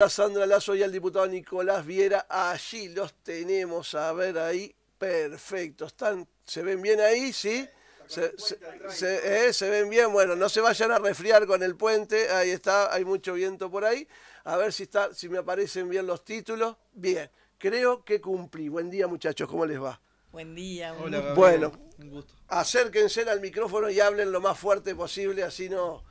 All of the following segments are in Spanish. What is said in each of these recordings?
Sandra Lazo y al diputado Nicolás Viera, allí los tenemos, a ver ahí, perfecto, ¿se ven bien ahí? ¿Sí? ¿Se ven bien? Bueno, no se vayan a resfriar con el puente, ahí está, hay mucho viento por ahí, a ver si me aparecen bien los títulos. Bien, creo que cumplí. Buen día, muchachos, ¿cómo les va? Buen día. Hola, Gabriel. Bueno, Un gusto. acérquense al micrófono y hablen lo más fuerte posible, así no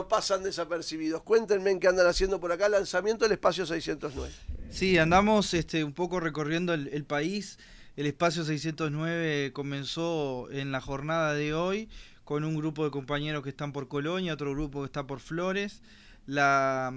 pasan desapercibidos. Cuéntenme en qué andan haciendo por acá, lanzamiento del Espacio 609. Sí, andamos un poco recorriendo el país. El Espacio 609 comenzó en la jornada de hoy con un grupo de compañeros que están por Colonia, otro grupo que está por Flores. La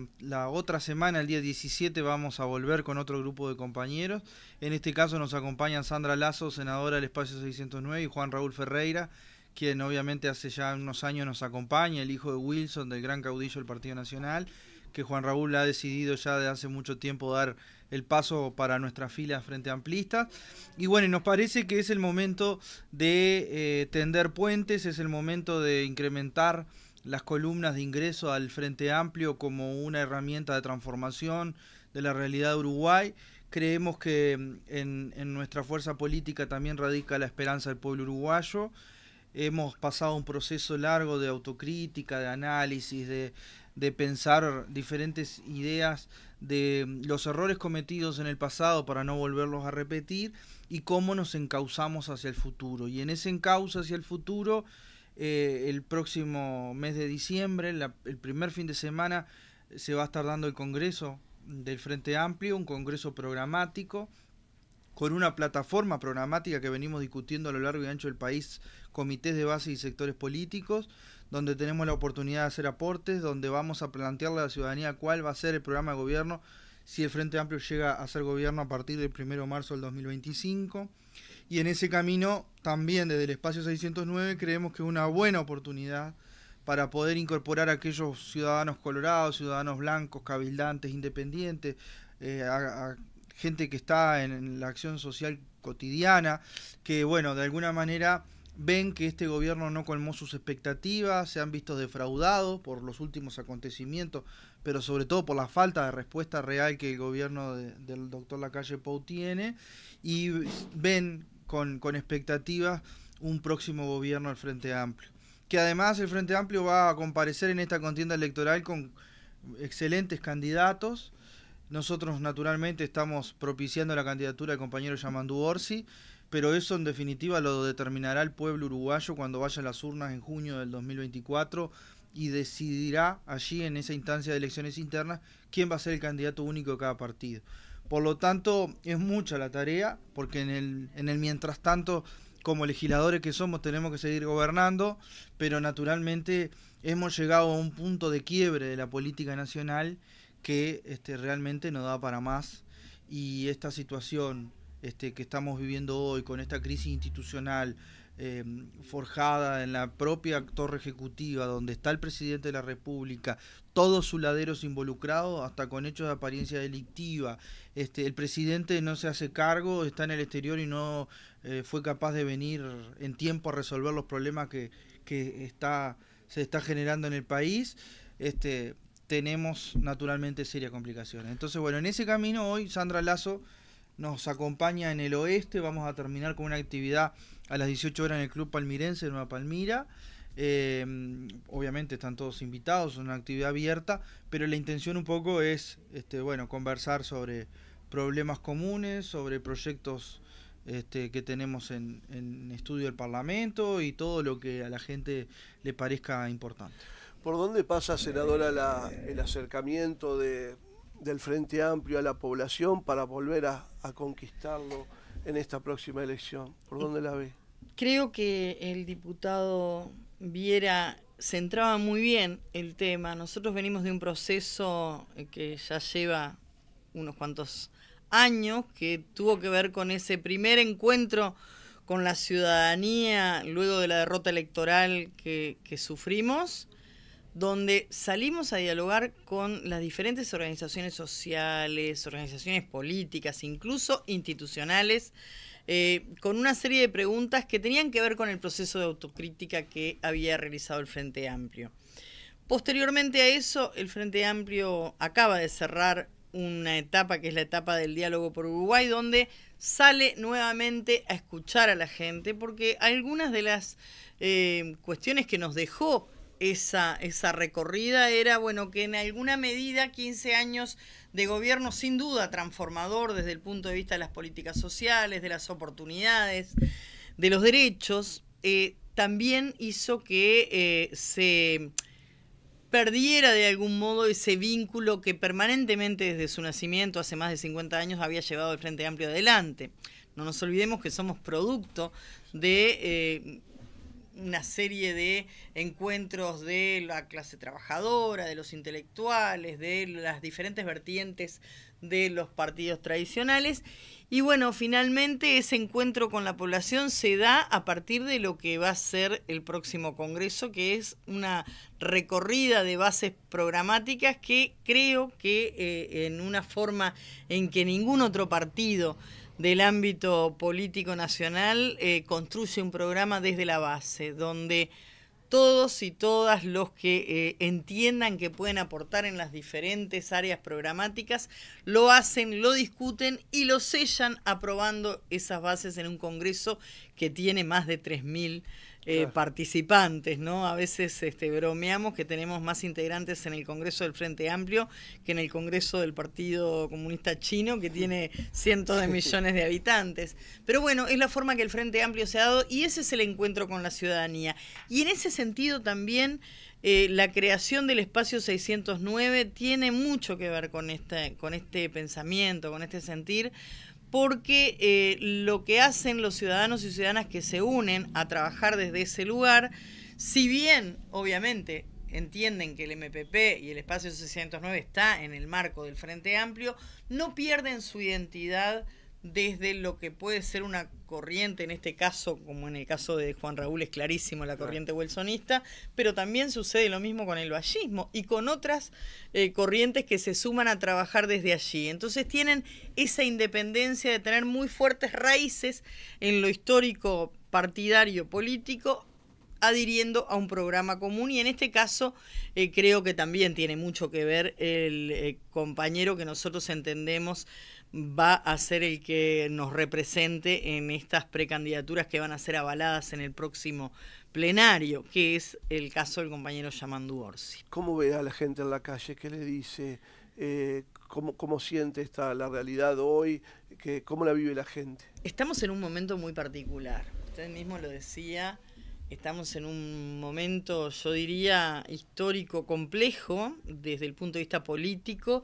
otra semana, el día 17, vamos a volver con otro grupo de compañeros. En este caso nos acompañan Sandra Lazo, senadora del Espacio 609, y Juan Raúl Ferreira, quien obviamente hace ya unos años nos acompaña, el hijo de Wilson, del gran caudillo del Partido Nacional, que Juan Raúl ha decidido ya de hace mucho tiempo dar el paso para nuestras filas frente amplistas. Y bueno, nos parece que es el momento de tender puentes, es el momento de incrementar las columnas de ingreso al Frente Amplio como una herramienta de transformación de la realidad de Uruguay. Creemos que en nuestra fuerza política también radica la esperanza del pueblo uruguayo. Hemos pasado un proceso largo de autocrítica, de análisis, de pensar diferentes ideas de los errores cometidos en el pasado para no volverlos a repetir y cómo nos encauzamos hacia el futuro. Y en ese encauce hacia el futuro, el próximo mes de diciembre, el primer fin de semana, se va a estar dando el Congreso del Frente Amplio, un congreso programático, con una plataforma programática que venimos discutiendo a lo largo y ancho del país, comités de base y sectores políticos, donde tenemos la oportunidad de hacer aportes, donde vamos a plantearle a la ciudadanía cuál va a ser el programa de gobierno si el Frente Amplio llega a ser gobierno a partir del 1 de marzo del 2025. Y en ese camino, también desde el Espacio 609, creemos que es una buena oportunidad para poder incorporar a aquellos ciudadanos colorados, ciudadanos blancos, cabildantes, independientes, a gente que está en la acción social cotidiana, que bueno, de alguna manera ven que este gobierno no colmó sus expectativas, se han visto defraudados por los últimos acontecimientos, pero sobre todo por la falta de respuesta real que el gobierno del doctor Lacalle Pou tiene, y ven con expectativas un próximo gobierno del Frente Amplio. Que además el Frente Amplio va a comparecer en esta contienda electoral con excelentes candidatos. Nosotros naturalmente estamos propiciando la candidatura del compañero Yamandu Orsi, pero eso en definitiva lo determinará el pueblo uruguayo cuando vaya a las urnas en junio del 2024 y decidirá allí en esa instancia de elecciones internas quién va a ser el candidato único de cada partido. Por lo tanto, es mucha la tarea, porque en el mientras tanto, como legisladores que somos, tenemos que seguir gobernando, pero naturalmente hemos llegado a un punto de quiebre de la política nacional que realmente no da para más, y esta situación que estamos viviendo hoy con esta crisis institucional forjada en la propia torre ejecutiva, donde está el presidente de la República, todos sus laderos involucrados, hasta con hechos de apariencia delictiva, el presidente no se hace cargo, está en el exterior y no fue capaz de venir en tiempo a resolver los problemas que se está generando en el país. Tenemos naturalmente serias complicaciones. Entonces, bueno, en ese camino hoy Sandra Lazo nos acompaña en el oeste. Vamos a terminar con una actividad a las 18 horas en el Club Palmirense de Nueva Palmira. Obviamente están todos invitados, es una actividad abierta, pero la intención un poco es conversar sobre problemas comunes, sobre proyectos que tenemos en estudio del Parlamento y todo lo que a la gente le parezca importante. ¿Por dónde pasa, senadora, el acercamiento del Frente Amplio a la población para volver a conquistarlo en esta próxima elección? ¿Por dónde la ve? Creo que el diputado Viera centraba muy bien el tema. Nosotros venimos de un proceso que ya lleva unos cuantos años, que tuvo que ver con ese primer encuentro con la ciudadanía luego de la derrota electoral que sufrimos, donde salimos a dialogar con las diferentes organizaciones sociales, organizaciones políticas, incluso institucionales, con una serie de preguntas que tenían que ver con el proceso de autocrítica que había realizado el Frente Amplio. Posteriormente a eso, el Frente Amplio acaba de cerrar una etapa que es la etapa del diálogo por Uruguay, donde sale nuevamente a escuchar a la gente, porque algunas de las cuestiones que nos dejó esa recorrida era, bueno, que en alguna medida 15 años de gobierno sin duda transformador desde el punto de vista de las políticas sociales, de las oportunidades, de los derechos, también hizo que se perdiera de algún modo ese vínculo que permanentemente desde su nacimiento, hace más de 50 años, había llevado el Frente Amplio adelante. No nos olvidemos que somos producto de una serie de encuentros de la clase trabajadora, de los intelectuales, de las diferentes vertientes de los partidos tradicionales. Y bueno, finalmente ese encuentro con la población se da a partir de lo que va a ser el próximo Congreso, que es una recorrida de bases programáticas que creo que en una forma en que ningún otro partido del ámbito político nacional construye un programa desde la base, donde todos y todas los que entiendan que pueden aportar en las diferentes áreas programáticas, lo hacen, lo discuten y lo sellan aprobando esas bases en un Congreso que tiene más de 3.000 participantes, ¿no? A veces bromeamos que tenemos más integrantes en el Congreso del Frente Amplio que en el Congreso del Partido Comunista Chino, que tiene cientos de millones de habitantes. Pero bueno, es la forma que el Frente Amplio se ha dado y ese es el encuentro con la ciudadanía. Y en ese sentido también la creación del espacio 609 tiene mucho que ver con este pensamiento, con este sentir, porque lo que hacen los ciudadanos y ciudadanas que se unen a trabajar desde ese lugar, si bien obviamente entienden que el MPP y el espacio 609 está en el marco del Frente Amplio, no pierden su identidad desde lo que puede ser una corriente, en este caso, como en el caso de Juan Raúl es clarísimo, la corriente wilsonista, pero también sucede lo mismo con el vallismo y con otras corrientes que se suman a trabajar desde allí. Entonces tienen esa independencia de tener muy fuertes raíces en lo histórico partidario político, adhiriendo a un programa común, y en este caso creo que también tiene mucho que ver el compañero que nosotros entendemos va a ser el que nos represente en estas precandidaturas que van a ser avaladas en el próximo plenario, que es el caso del compañero Yamandu Orsi. ¿Cómo ve a la gente en la calle? ¿Qué le dice? ¿Cómo siente la realidad hoy? ¿Cómo la vive la gente? Estamos en un momento muy particular. Usted mismo lo decía, estamos en un momento, yo diría, histórico complejo desde el punto de vista político,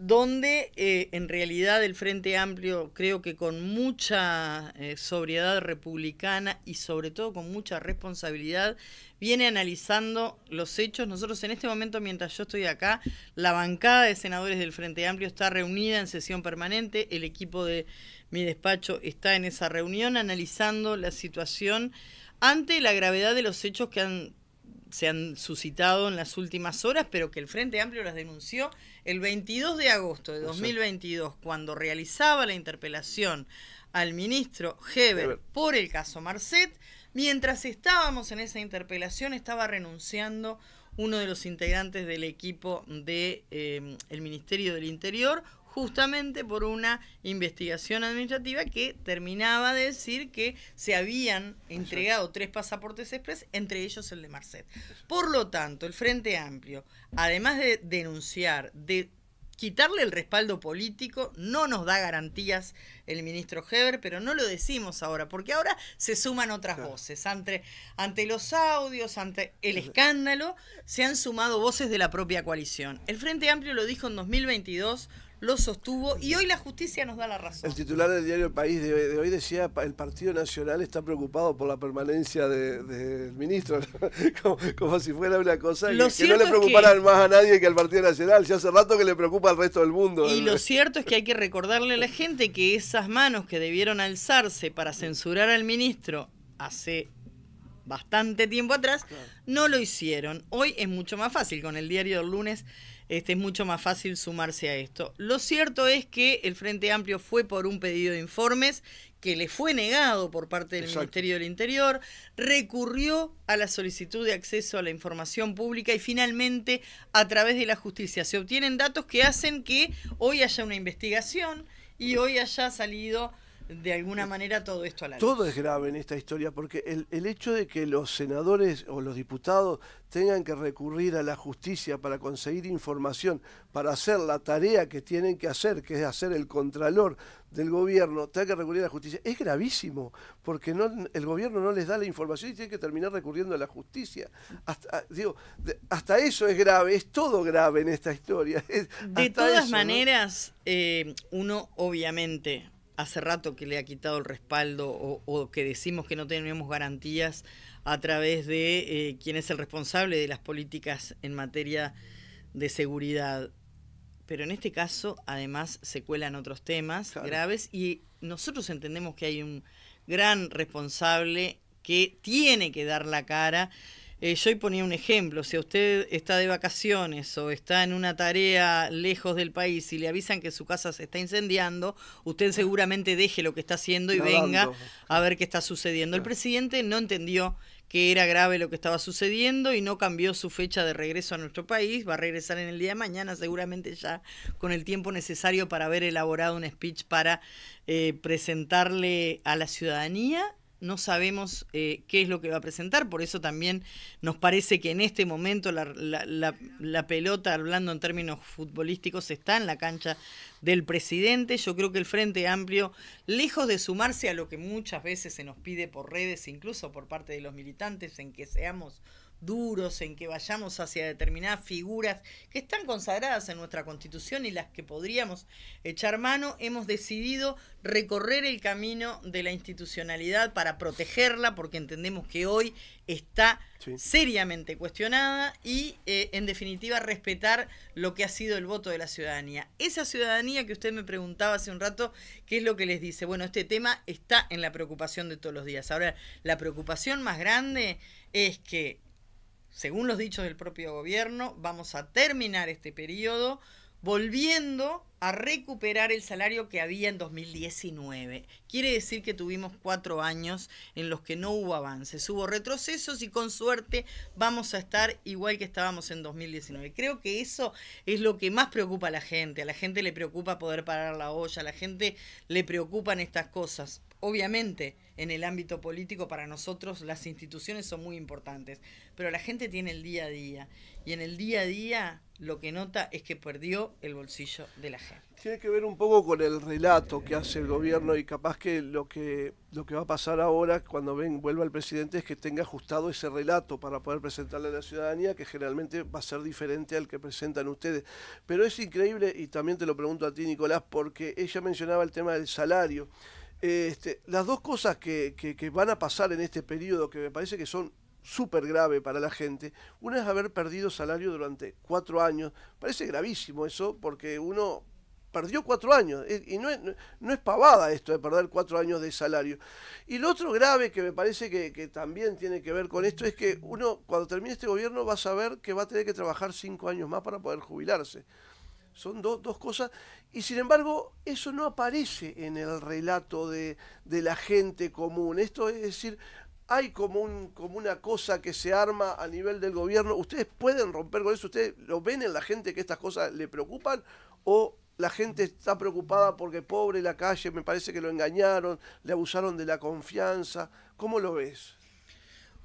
donde en realidad el Frente Amplio, creo que con mucha sobriedad republicana y sobre todo con mucha responsabilidad, viene analizando los hechos. Nosotros en este momento, mientras yo estoy acá, la bancada de senadores del Frente Amplio está reunida en sesión permanente, el equipo de mi despacho está en esa reunión analizando la situación ante la gravedad de los hechos que se han suscitado en las últimas horas, pero que el Frente Amplio las denunció el 22 de agosto de 2022, cuando realizaba la interpelación al ministro Heber por el caso Marcet. Mientras estábamos en esa interpelación, estaba renunciando uno de los integrantes del equipo del Ministerio del Interior, justamente por una investigación administrativa que terminaba de decir que se habían entregado 3 pasaportes express, entre ellos el de Marcet. Por lo tanto, el Frente Amplio, además de denunciar, de quitarle el respaldo político, no nos da garantías el ministro Heber, pero no lo decimos ahora, porque ahora se suman otras voces. Ante los audios, ante el escándalo, se han sumado voces de la propia coalición. El Frente Amplio lo dijo en 2022, lo sostuvo y hoy la justicia nos da la razón. El titular del diario El País de hoy decía: el Partido Nacional está preocupado por la permanencia del ministro, como si fuera una cosa que no le preocupara más a nadie que al Partido Nacional. Ya hace rato que le preocupa al resto del mundo. Y lo cierto es que hay que recordarle a la gente que esas manos que debieron alzarse para censurar al ministro hace bastante tiempo atrás, no lo hicieron. Hoy es mucho más fácil. Con el diario del lunes es mucho más fácil sumarse a esto. Lo cierto es que el Frente Amplio fue por un pedido de informes que le fue negado por parte del Ministerio del Interior, recurrió a la solicitud de acceso a la información pública y finalmente a través de la justicia se obtienen datos que hacen que hoy haya una investigación y hoy haya salido de alguna manera todo esto a la luz. Todo es grave en esta historia porque el hecho de que los senadores o los diputados tengan que recurrir a la justicia para conseguir información, para hacer la tarea que tienen que hacer, que es hacer el contralor del gobierno, tenga que recurrir a la justicia, es gravísimo, porque el gobierno no les da la información y tiene que terminar recurriendo a la justicia. Hasta eso es grave, es todo grave en esta historia. De todas maneras, uno obviamente hace rato que le ha quitado el respaldo o que decimos que no tenemos garantías a través de quién es el responsable de las políticas en materia de seguridad. Pero en este caso, además, se cuelan otros temas graves y nosotros entendemos que hay un gran responsable que tiene que dar la cara. Yo ponía un ejemplo, si usted está de vacaciones o está en una tarea lejos del país y le avisan que su casa se está incendiando, usted seguramente deje lo que está haciendo y venga a ver qué está sucediendo. El presidente no entendió que era grave lo que estaba sucediendo y no cambió su fecha de regreso a nuestro país, va a regresar en el día de mañana seguramente ya con el tiempo necesario para haber elaborado un speech para presentarle a la ciudadanía. No sabemos qué es lo que va a presentar, por eso también nos parece que en este momento la pelota, hablando en términos futbolísticos, está en la cancha del presidente. Yo creo que el Frente Amplio, lejos de sumarse a lo que muchas veces se nos pide por redes, incluso por parte de los militantes, en que seamos duros, en que vayamos hacia determinadas figuras que están consagradas en nuestra Constitución y las que podríamos echar mano, hemos decidido recorrer el camino de la institucionalidad para protegerla, porque entendemos que hoy está seriamente cuestionada y, en definitiva, respetar lo que ha sido el voto de la ciudadanía. Esa ciudadanía que usted me preguntaba hace un rato, ¿qué es lo que les dice? Bueno, este tema está en la preocupación de todos los días. Ahora, la preocupación más grande es que, según los dichos del propio gobierno, vamos a terminar este periodo volviendo a recuperar el salario que había en 2019. Quiere decir que tuvimos 4 años en los que no hubo avances, hubo retrocesos y con suerte vamos a estar igual que estábamos en 2019. Creo que eso es lo que más preocupa a la gente le preocupa poder parar la olla, a la gente le preocupan estas cosas. Obviamente, en el ámbito político para nosotros las instituciones son muy importantes, pero la gente tiene el día a día y en el día a día lo que nota es que perdió el bolsillo de la gente. Tiene que ver un poco con el relato que hace el gobierno y capaz que lo que va a pasar ahora cuando vuelva el presidente es que tenga ajustado ese relato para poder presentarle a la ciudadanía, que generalmente va a ser diferente al que presentan ustedes. Pero es increíble, y también te lo pregunto a ti, Nicolás, porque ella mencionaba el tema del salario. Las dos cosas que van a pasar en este periodo, que me parece que son súper grave para la gente, una es haber perdido salario durante 4 años. Parece gravísimo eso, porque uno perdió 4 años, y no es pavada esto de perder 4 años de salario. Y lo otro grave que me parece que también tiene que ver con esto es que uno, cuando termine este gobierno, va a saber que va a tener que trabajar 5 años más para poder jubilarse. Son dos cosas, y sin embargo eso no aparece en el relato de la gente común. Esto es decir, hay como una cosa que se arma a nivel del gobierno. ¿Ustedes pueden romper con eso? ¿Ustedes lo ven en la gente que estas cosas le preocupan? ¿O la gente está preocupada porque pobre la calle, me parece que lo engañaron, le abusaron de la confianza? ¿Cómo lo ves?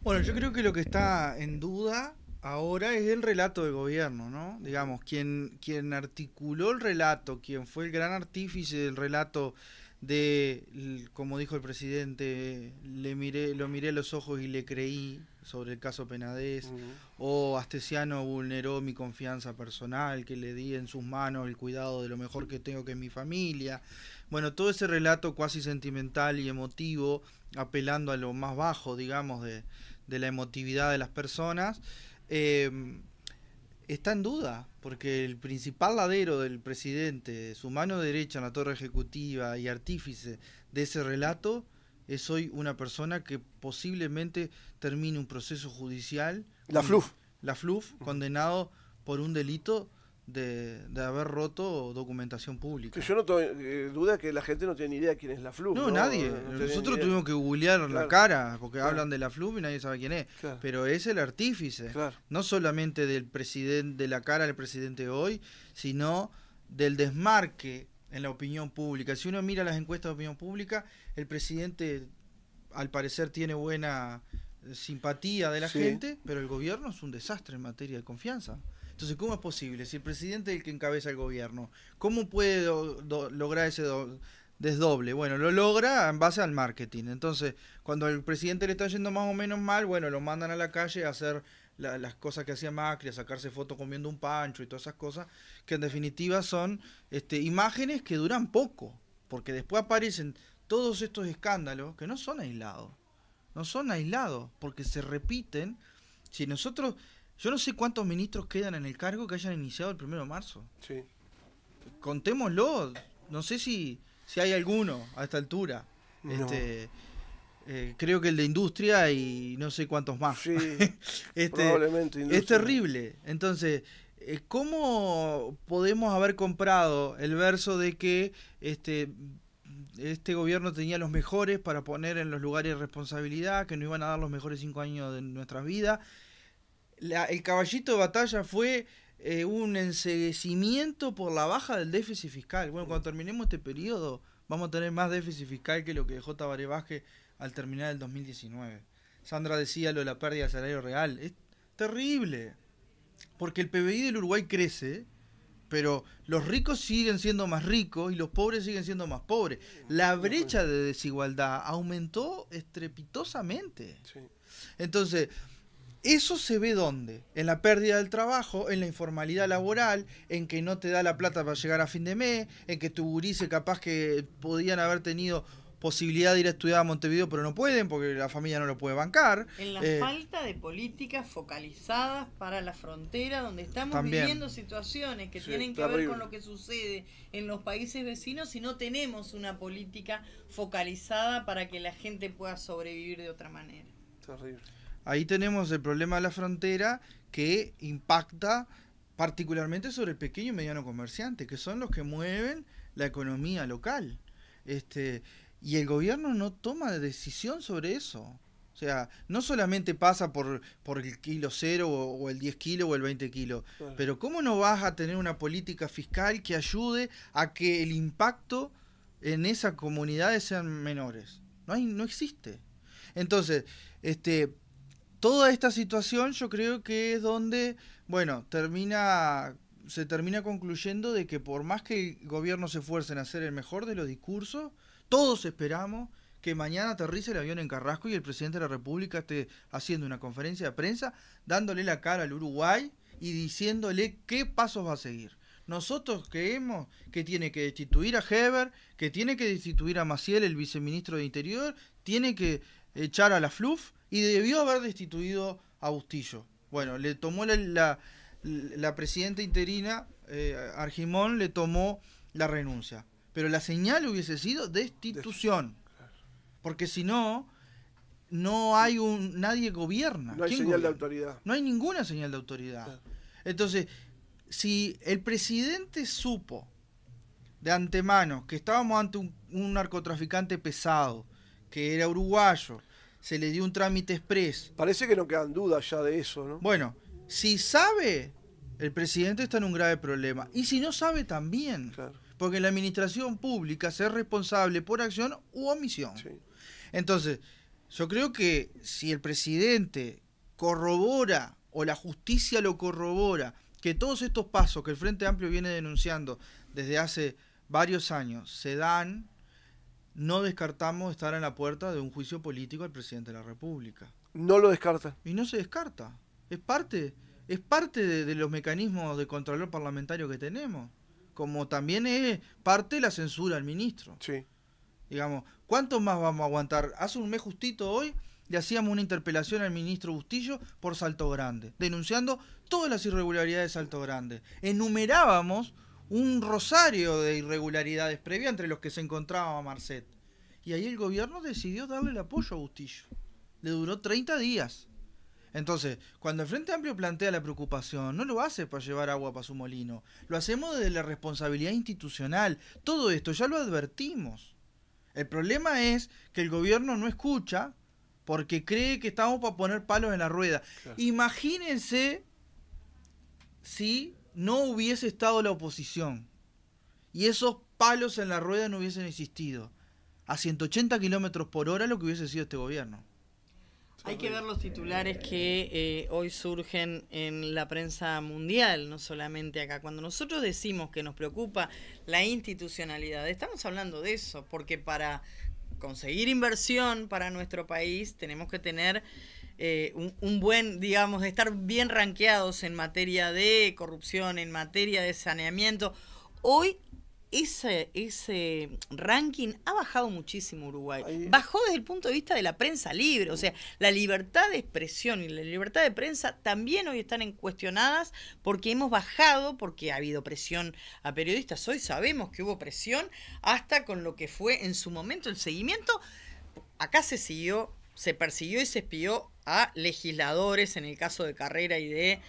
Bueno, yo creo que lo que está en duda ahora es el relato del gobierno, ¿no? Digamos, quien articuló el relato, quien fue el gran artífice del relato de, como dijo el presidente, lo miré a los ojos y le creí, sobre el caso Penades, o Astesiano vulneró mi confianza personal, que le di en sus manos el cuidado de lo mejor que tengo, que es mi familia. Bueno, todo ese relato cuasi sentimental y emotivo, apelando a lo más bajo, digamos, de la emotividad de las personas, está en duda, porque el principal ladero del presidente, su mano derecha en la torre ejecutiva y artífice de ese relato, es hoy una persona que posiblemente termine un proceso judicial. La FLUF, condenado por un delito de haber roto documentación pública. Yo no tengo duda que la gente no tiene ni idea quién es la FLUF. No, nadie. Nosotros tuvimos que googlear la cara, porque hablan de la FLUF y nadie sabe quién es. Claro. Pero es el artífice, no solamente del presidente, de la cara del presidente hoy, sino del desmarque en la opinión pública. Si uno mira las encuestas de opinión pública, el presidente al parecer tiene buena simpatía de la gente, pero el gobierno es un desastre en materia de confianza. Entonces, ¿cómo es posible? Si el presidente es el que encabeza el gobierno, ¿cómo puede lograr ese desdoble? Bueno, lo logra en base al marketing. Entonces, cuando al presidente le está yendo más o menos mal, bueno, lo mandan a la calle a hacer las cosas que hacía Macri, a sacarse fotos comiendo un pancho y todas esas cosas, que en definitiva son imágenes que duran poco, porque después aparecen todos estos escándalos que no son aislados. No son aislados, porque se repiten. Si nosotros... Yo no sé cuántos ministros quedan en el cargo que hayan iniciado el 1 de marzo. Sí. Contémoslo. No sé si hay alguno a esta altura. No. Creo que el de industria y no sé cuántos más. Sí, probablemente industria. Es terrible. Entonces, ¿cómo podemos haber comprado el verso de que este gobierno tenía los mejores para poner en los lugares de responsabilidad, que nos iban a dar los mejores 5 años de nuestras vidas? El caballito de batalla fue un enceguecimiento por la baja del déficit fiscal. Bueno, cuando terminemos este periodo vamos a tener más déficit fiscal que lo que dejó Tabaré Vázquez al terminar el 2019. Sandra decía lo de la pérdida del salario real. Es terrible, porque el PBI del Uruguay crece, pero los ricos siguen siendo más ricos y los pobres siguen siendo más pobres. La brecha de desigualdad aumentó estrepitosamente. Sí. Entonces... ¿eso se ve dónde? En la pérdida del trabajo, en la informalidad laboral, en que no te da la plata para llegar a fin de mes, en que tu gurises capaz que podían haber tenido posibilidad de ir a estudiar a Montevideo, pero no pueden porque la familia no lo puede bancar. En la falta de políticas focalizadas para la frontera, donde estamos viviendo situaciones que tienen que ver con lo que sucede en los países vecinos y no tenemos una política focalizada para que la gente pueda sobrevivir de otra manera. Terrible. Ahí tenemos el problema de la frontera que impacta particularmente sobre el pequeño y mediano comerciante, que son los que mueven la economía local. Y el gobierno no toma decisión sobre eso. O sea, no solamente pasa por el kilo 0 o el 10 kilos o el 20 kilos, pero ¿cómo no vas a tener una política fiscal que ayude a que el impacto en esas comunidades sean menores? No existe. Entonces, toda esta situación yo creo que es donde, bueno, se termina concluyendo de que por más que el gobierno se esfuerce en hacer el mejor de los discursos, todos esperamos que mañana aterrice el avión en Carrasco y el presidente de la República esté haciendo una conferencia de prensa, dándole la cara al Uruguay y diciéndole qué pasos va a seguir. Nosotros creemos que tiene que destituir a Heber, que tiene que destituir a Maciel, el viceministro de Interior, tiene que echar a la FLUF, y debió haber destituido a Bustillo. Bueno, le tomó la presidenta interina, Argimón, le tomó la renuncia. Pero la señal hubiese sido destitución. Porque si no, nadie gobierna. No hay señal de autoridad. No hay ninguna señal de autoridad. Claro. Entonces, si el presidente supo de antemano que estábamos ante un narcotraficante pesado, que era uruguayo, se le dio un trámite express. Parece que no quedan dudas ya de eso, ¿no? Bueno, si sabe, el presidente está en un grave problema. Y si no sabe, también. Claro. Porque en la administración pública se es responsable por acción u omisión. Sí. Entonces, yo creo que si el presidente corrobora, o la justicia lo corrobora, que todos estos pasos que el Frente Amplio viene denunciando desde hace varios años se dan, no descartamos estar en la puerta de un juicio político al presidente de la República. No lo descarta. Y no se descarta. Es parte de los mecanismos de control parlamentario que tenemos. Como también es parte de la censura al ministro. Sí. Digamos, ¿cuánto más vamos a aguantar? Hace un mes justito hoy le hacíamos una interpelación al ministro Bustillo por Salto Grande, denunciando todas las irregularidades de Salto Grande. Enumerábamos un rosario de irregularidades previas entre los que se encontraba Marcet. Y ahí el gobierno decidió darle el apoyo a Bustillo. Le duró 30 días. Entonces, cuando el Frente Amplio plantea la preocupación, no lo hace para llevar agua para su molino, lo hacemos desde la responsabilidad institucional. Todo esto ya lo advertimos. El problema es que el gobierno no escucha porque cree que estamos para poner palos en la rueda. Claro. Imagínense si no hubiese estado la oposición y esos palos en la rueda no hubiesen existido. A 180 kilómetros por hora lo que hubiese sido este gobierno. Hay que ver los titulares que hoy surgen en la prensa mundial, no solamente acá. Cuando nosotros decimos que nos preocupa la institucionalidad, estamos hablando de eso, porque para conseguir inversión para nuestro país tenemos que tener un buen, digamos, estar bien rankeados en materia de corrupción, en materia de saneamiento. Hoy ese ranking ha bajado muchísimo Uruguay. Bajó desde el punto de vista de la prensa libre. O sea, la libertad de expresión y la libertad de prensa también hoy están cuestionadas porque hemos bajado, porque ha habido presión a periodistas. Hoy sabemos que hubo presión hasta con lo que fue en su momento el seguimiento. Acá se persiguió y se espió a legisladores, en el caso de Carrera y de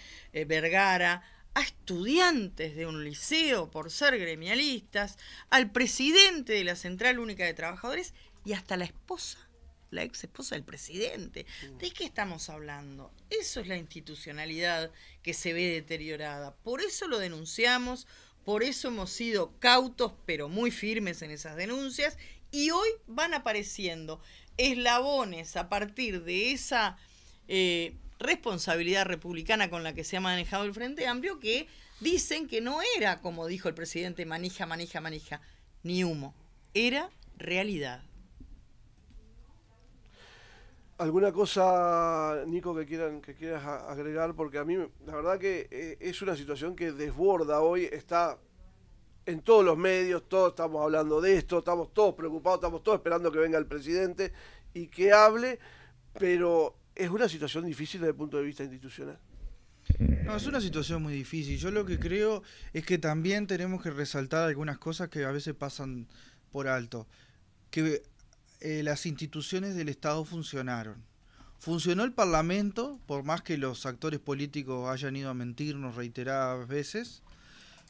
Vergara, a estudiantes de un liceo por ser gremialistas, al presidente de la Central Única de Trabajadores y hasta la esposa, la ex esposa del presidente. ¿De qué estamos hablando? Eso es la institucionalidad que se ve deteriorada. Por eso lo denunciamos, por eso hemos sido cautos pero muy firmes en esas denuncias y hoy van apareciendo eslabones a partir de esa responsabilidad republicana con la que se ha manejado el Frente Amplio, que dicen que no era, como dijo el presidente, manija, ni humo, era realidad. ¿Alguna cosa, Nico, que quieras agregar? Porque a mí, la verdad que es una situación que desborda hoy, está en todos los medios, todos estamos hablando de esto, estamos todos preocupados, estamos todos esperando que venga el presidente y que hable, pero es una situación difícil desde el punto de vista institucional. No, es una situación muy difícil. Yo lo que creo es que también tenemos que resaltar algunas cosas que a veces pasan por alto. Que las instituciones del Estado funcionaron. Funcionó el Parlamento, por más que los actores políticos hayan ido a mentirnos reiteradas veces,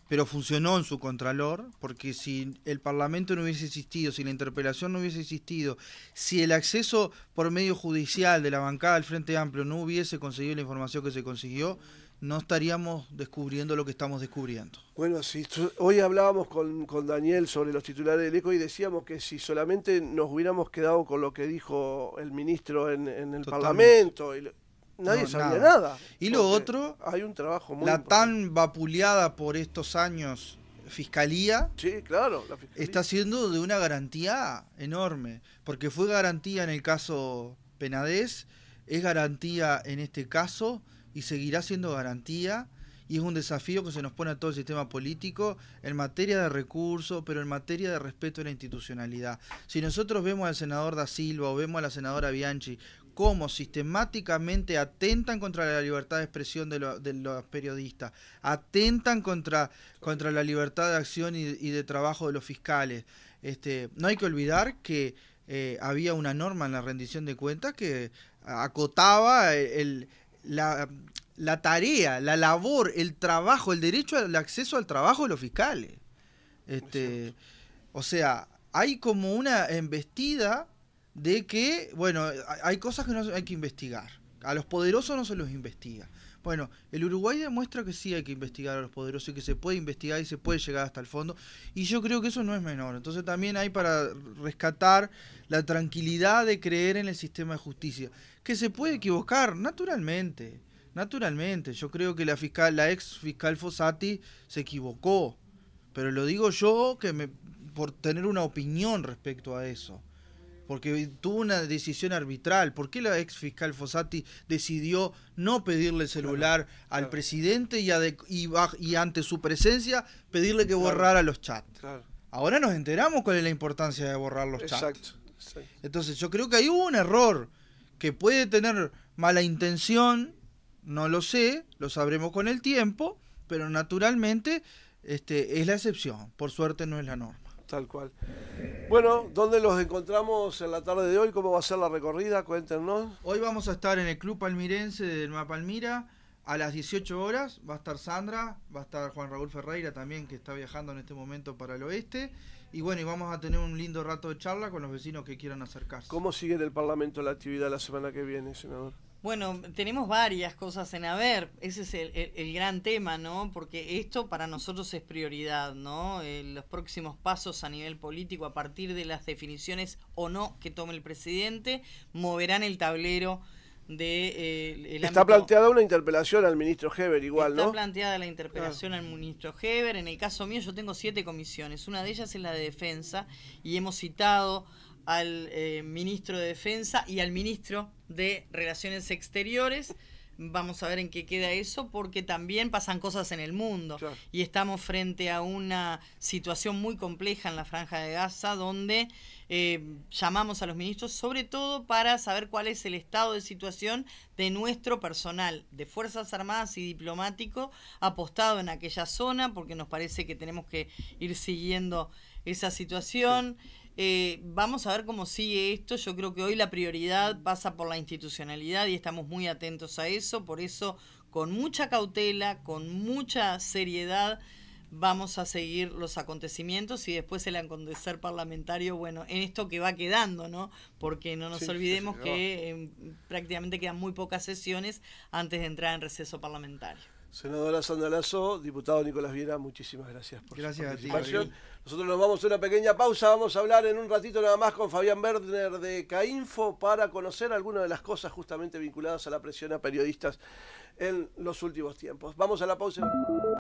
pero funcionó en su contralor, porque si el Parlamento no hubiese existido, si la interpelación no hubiese existido, si el acceso por medio judicial de la bancada del Frente Amplio no hubiese conseguido la información que se consiguió, no estaríamos descubriendo lo que estamos descubriendo. Bueno, sí, hoy hablábamos con Daniel sobre los titulares del ECO y decíamos que si solamente nos hubiéramos quedado con lo que dijo el ministro en el Parlamento, nadie sabía nada. Y lo otro, hay un trabajo muy la importante. Tan vapuleada por estos años Fiscalía, sí, claro, la Fiscalía está siendo de una garantía enorme, porque fue garantía en el caso Penades, es garantía en este caso y seguirá siendo garantía, y es un desafío que se nos pone a todo el sistema político en materia de recursos, pero en materia de respeto a la institucionalidad. Si nosotros vemos al senador Da Silva o vemos a la senadora Bianchi cómo sistemáticamente atentan contra la libertad de expresión de los periodistas, atentan contra la libertad de acción y de trabajo de los fiscales. No hay que olvidar que había una norma en la rendición de cuentas que acotaba la tarea, la labor, el trabajo, el derecho al acceso al trabajo de los fiscales. O sea, hay como una embestida de que, bueno, hay cosas que no hay que investigar. A los poderosos no se los investiga. Bueno, el Uruguay demuestra que sí hay que investigar a los poderosos y que se puede investigar y se puede llegar hasta el fondo. Y yo creo que eso no es menor. Entonces también hay para rescatar la tranquilidad de creer en el sistema de justicia. Que se puede equivocar, naturalmente. Yo creo que la ex fiscal Fossati se equivocó. Pero lo digo yo por tener una opinión respecto a eso. Porque tuvo una decisión arbitral. ¿Por qué la ex fiscal Fossati decidió no pedirle el celular al presidente y ante su presencia pedirle que borrara los chats? Ahora nos enteramos cuál es la importancia de borrar los chats. Exacto. Entonces yo creo que ahí hubo un error que puede tener mala intención, no lo sé, lo sabremos con el tiempo, pero naturalmente es la excepción, por suerte no es la norma. Tal cual. Bueno, ¿dónde los encontramos en la tarde de hoy? ¿Cómo va a ser la recorrida? Cuéntenos. Hoy vamos a estar en el Club Palmirense de Nueva Palmira a las 18 horas. Va a estar Sandra, va a estar Juan Raúl Ferreira también, que está viajando en este momento para el oeste. Y bueno, y vamos a tener un lindo rato de charla con los vecinos que quieran acercarse. ¿Cómo sigue en el Parlamento la actividad la semana que viene, senador? Bueno, tenemos varias cosas en haber, ese es el gran tema, ¿no? Porque esto para nosotros es prioridad, ¿no? Los próximos pasos a nivel político, a partir de las definiciones o no que tome el presidente, moverán el tablero de... Está planteada una interpelación al ministro Heber igual, ¿no? Está planteada la interpelación al ministro Heber. En el caso mío yo tengo 7 comisiones, una de ellas es la de Defensa, y hemos citado al ministro de Defensa y al ministro de Relaciones Exteriores. Vamos a ver en qué queda eso, porque también pasan cosas en el mundo. Claro. Y estamos frente a una situación muy compleja en la Franja de Gaza, donde llamamos a los ministros, sobre todo para saber cuál es el estado de situación de nuestro personal de Fuerzas Armadas y diplomático apostado en aquella zona, porque nos parece que tenemos que ir siguiendo esa situación. Sí. Vamos a ver cómo sigue esto. Yo creo que hoy la prioridad pasa por la institucionalidad y estamos muy atentos a eso. Por eso, con mucha cautela, con mucha seriedad, vamos a seguir los acontecimientos y después el acontecer parlamentario, bueno, en esto que va quedando, ¿no? Porque no nos olvidemos que prácticamente quedan muy pocas sesiones antes de entrar en receso parlamentario. Senadora Sandra Lazo, diputado Nicolás Viera, muchísimas gracias por su participación. Nosotros nos vamos a una pequeña pausa, vamos a hablar en un ratito nada más con Fabián Werner de CAINFO para conocer algunas de las cosas justamente vinculadas a la presión a periodistas en los últimos tiempos. Vamos a la pausa.